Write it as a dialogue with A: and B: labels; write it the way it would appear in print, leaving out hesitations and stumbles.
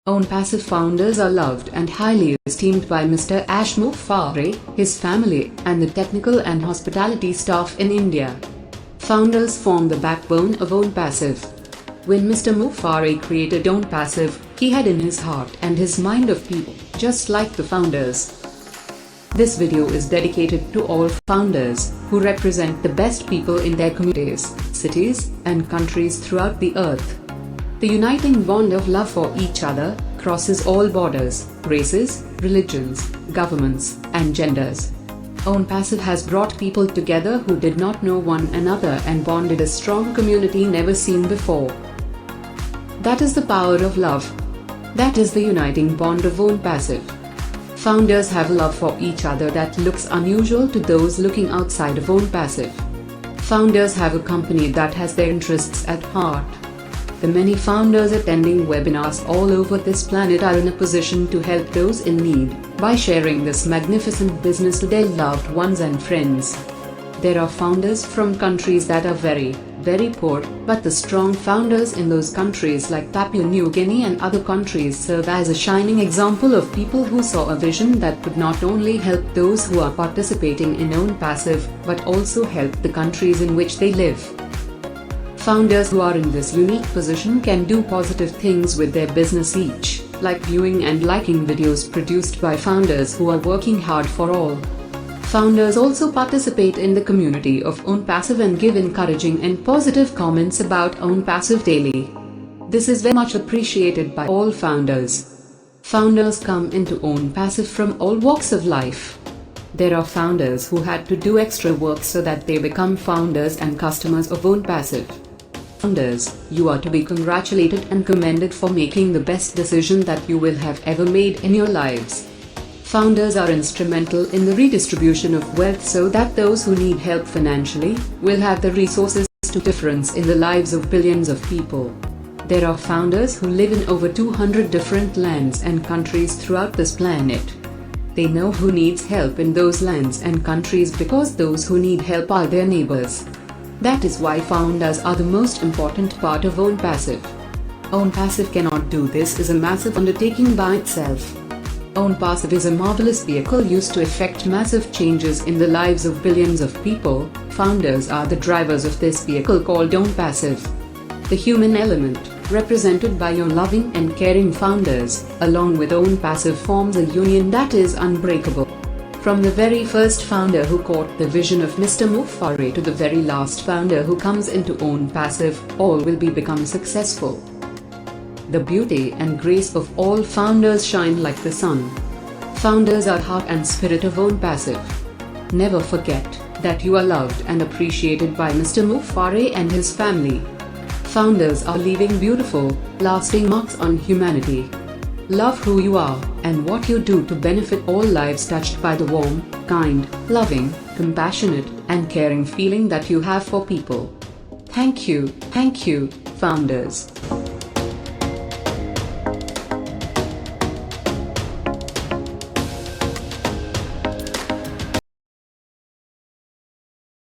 A: Onpassive founders are loved and highly esteemed by Mr. Moufari, his family, and the technical and hospitality staff in India. Founders form the backbone of Onpassive. When Mr. Moufari created Onpassive, he had in his heart and his mind of people, just like the founders. This video is dedicated to all founders who represent the best people in their communities, cities, and countries throughout the earth. The uniting bond of love for each other crosses all borders, races, religions, governments, and genders. Onpassive has brought people together who did not know one another and bonded a strong community never seen before. That is the power of love. That is the uniting bond of Onpassive. Founders have love for each other that looks unusual to those looking outside of Onpassive. Founders have a company that has their interests at heart. The many founders attending webinars all over this planet are in a position to help those in need by sharing this magnificent business to their loved ones and friends. There are founders from countries that are very, very poor, but the strong founders in those countries like Papua New Guinea and other countries serve as a shining example of people who saw a vision that could not only help those who are participating in Onpassive, but also help the countries in which they live. Founders who are in this unique position can do positive things with their business each, like viewing and liking videos produced by founders who are working hard for all. Founders also participate in the community of Onpassive and give encouraging and positive comments about Onpassive daily. This is very much appreciated by all founders. Founders come into Onpassive from all walks of life. There are founders who had to do extra work so that they become founders and customers of Onpassive. Founders, you are to be congratulated and commended for making the best decision that you will have ever made in your lives. Founders are instrumental in the redistribution of wealth so that those who need help financially will have the resources to difference in the lives of billions of people. There are founders who live in over 200 different lands and countries throughout this planet. They know who needs help in those lands and countries because those who need help are their neighbors. That is why founders are the most important part of Onpassive. Onpassive cannot do this is a massive undertaking by itself. Onpassive is a marvelous vehicle used to effect massive changes in the lives of billions of people. Founders are the drivers of this vehicle called Onpassive. The human element, represented by your loving and caring founders, along with Onpassive forms a union that is unbreakable. From the very first founder who caught the vision of Mr. Moufari to the very last founder who comes into Onpassive, all will become successful. The beauty and grace of all founders shine like the sun. Founders are heart and spirit of Onpassive. Never forget that you are loved and appreciated by Mr. Moufari and his family. Founders are leaving beautiful, lasting marks on humanity. Love who you are and what you do to benefit all lives touched by the warm, kind, loving, compassionate, and caring feeling that you have for people. Thank you, founders.